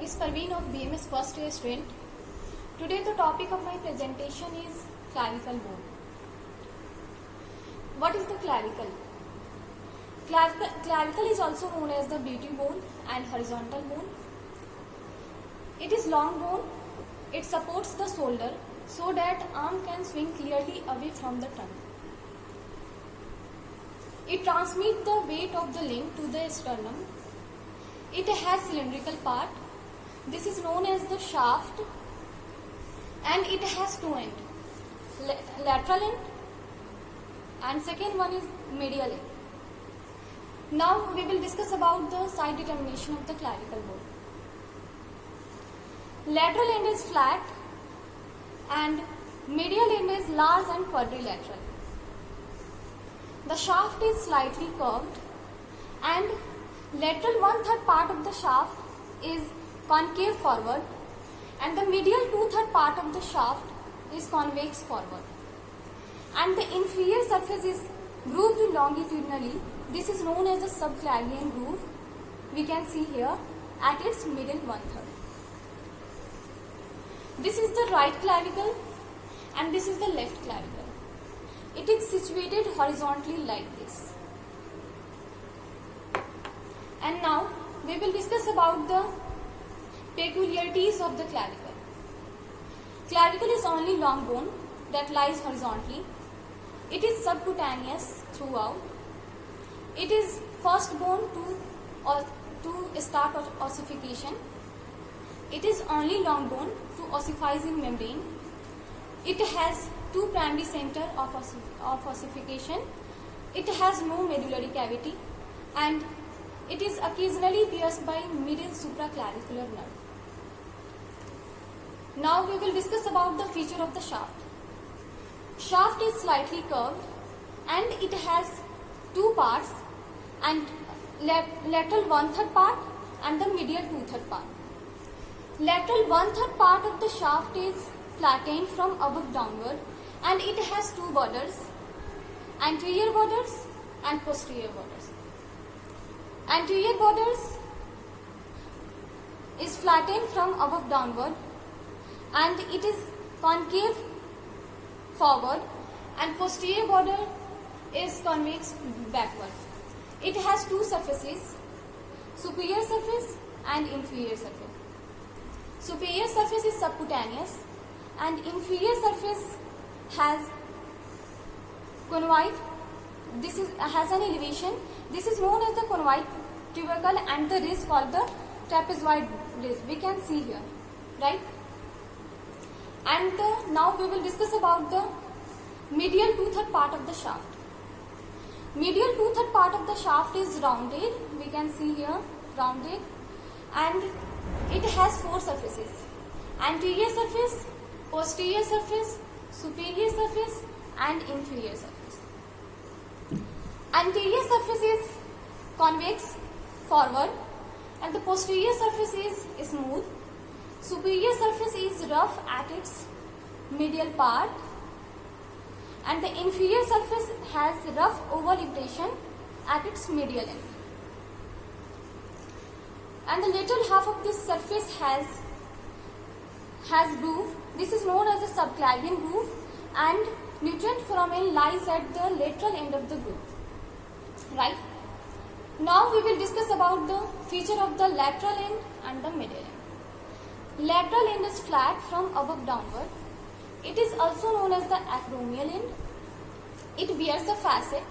is Parveen of BMS first year student. Today the topic of my presentation is clavicle bone. What is the clavicle? Clavicle is also known as the beauty bone and horizontal bone. It is long bone. It supports the shoulder so that arm can swing clearly away from the tongue. It transmits the weight of the limb to the sternum. It has cylindrical part. This is known as the shaft, and it has two ends, lateral end and second one is medial end. Now we will discuss about the side determination of the clavicle bone. Lateral end is flat and medial end is large and quadrilateral. The shaft is slightly curved and lateral 1/3 part of the shaft is concave forward and the medial 2/3 part of the shaft is convex forward. And the inferior surface is grooved longitudinally. This is known as the subclavian groove. We can see here at its middle 1/3. This is the right clavicle and this is the left clavicle. It is situated horizontally like this. And now we will discuss about the peculiarities of the clavicle. Clavicle is only long bone that lies horizontally. It is subcutaneous throughout. It is first bone to start ossification. It is only long bone to ossifying membrane. It has two primary center of ossification. It has no medullary cavity and it is occasionally pierced by middle supraclavicular nerve. Now we will discuss about the feature of the shaft. Shaft is slightly curved and it has two parts, and lateral 1/3 part and the medial 2/3 part. Lateral 1/3 part of the shaft is flattened from above downward and it has two borders, anterior borders and posterior borders. Anterior borders is flattened from above downward and it is concave forward, and posterior border is convex backward. It has two surfaces, superior surface and inferior surface. Superior surface is subcutaneous and inferior surface has conoid. This has an elevation. This is known as the conoid tubercle and the ridge called the trapezoid ridge. We can see here, right? And now we will discuss about the medial 2/3 part of the shaft. Medial 2/3 part of the shaft is rounded. We can see here rounded, and it has four surfaces: anterior surface, posterior surface, superior surface and inferior surface. Anterior surface is convex forward and the posterior surface is smooth. Superior surface is rough at its medial part and the inferior surface has rough oval impression at its medial end. And the lateral half of this surface has groove. This is known as the subclavian groove, and nutrient foramen lies at the lateral end of the groove. Right? Now we will discuss about the feature of the lateral end and the medial end. Lateral end is flat from above downward. It is also known as the acromial end. It bears a facet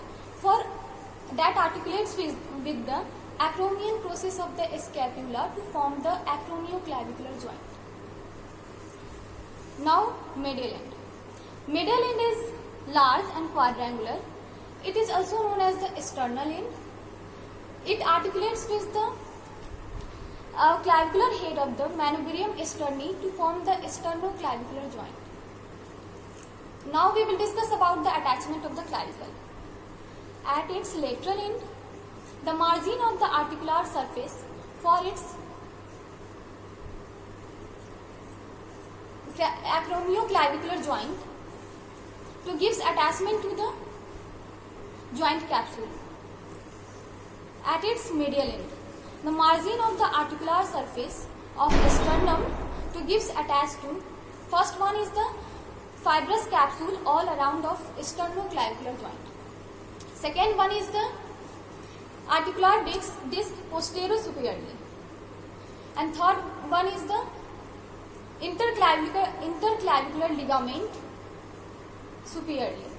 that articulates with the acromion process of the scapula to form the acromioclavicular joint. Now medial end. Medial end is large and quadrangular. It is also known as the sternal end. It articulates with the clavicular head of the manubrium sterni to form the sternoclavicular joint. Now we will discuss about the attachment of the clavicle. At its lateral end, the margin of the articular surface for its acromioclavicular joint to gives attachment to the joint capsule. At its medial end, the margin of the articular surface of sternum to gifts attached to. First one is the fibrous capsule all around of sternoclavicular joint. Second one is the articular disc posterior superiorly. And third one is the interclavicular ligament superiorly.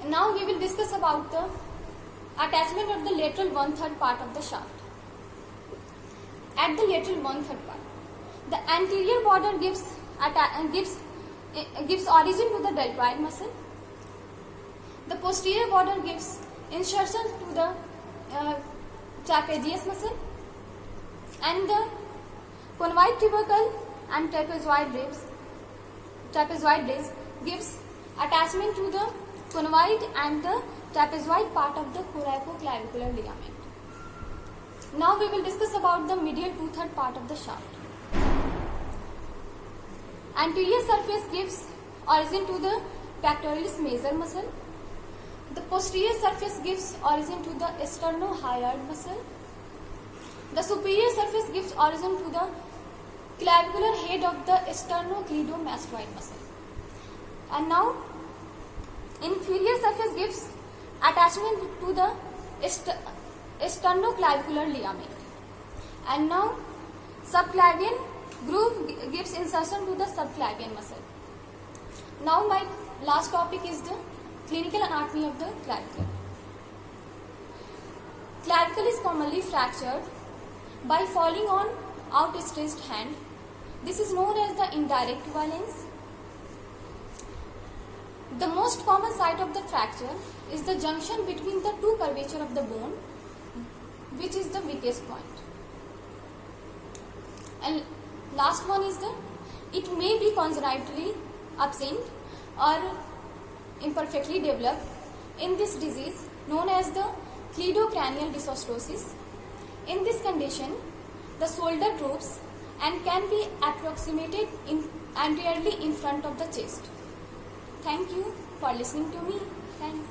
And now we will discuss about the attachment of the lateral 1/3 part of the shaft. At the lateral 1/3 part, the anterior border gives origin to the deltoid muscle. The posterior border gives insertion to the trapezius muscle, and the convoid tubercle and trapezoid disc gives attachment to the convoid and the trapezoid part of the coracoclavicular ligament. Now we will discuss about the medial 2/3 part of the shaft. Anterior surface gives origin to the pectoralis major muscle. The posterior surface gives origin to the sternohyoid muscle. The superior surface gives origin to the clavicular head of the sternocleidomastoid muscle. And now inferior surface gives attachment to the sternoclavicular ligament. And now subclavian groove gives insertion to the subclavian muscle. Now my last topic is the clinical anatomy of the clavicle. Clavicle is commonly fractured by falling on outstretched hand. This is known as the indirect violence. The most common site of the fracture is the junction between the two curvature of the bone, which is the weakest point. And last one is it may be congenitally absent or imperfectly developed in this disease known as the cleidocranial dysostosis. In this condition, the shoulder droops and can be approximated anteriorly in front of the chest. Thank you for listening to me. Thanks.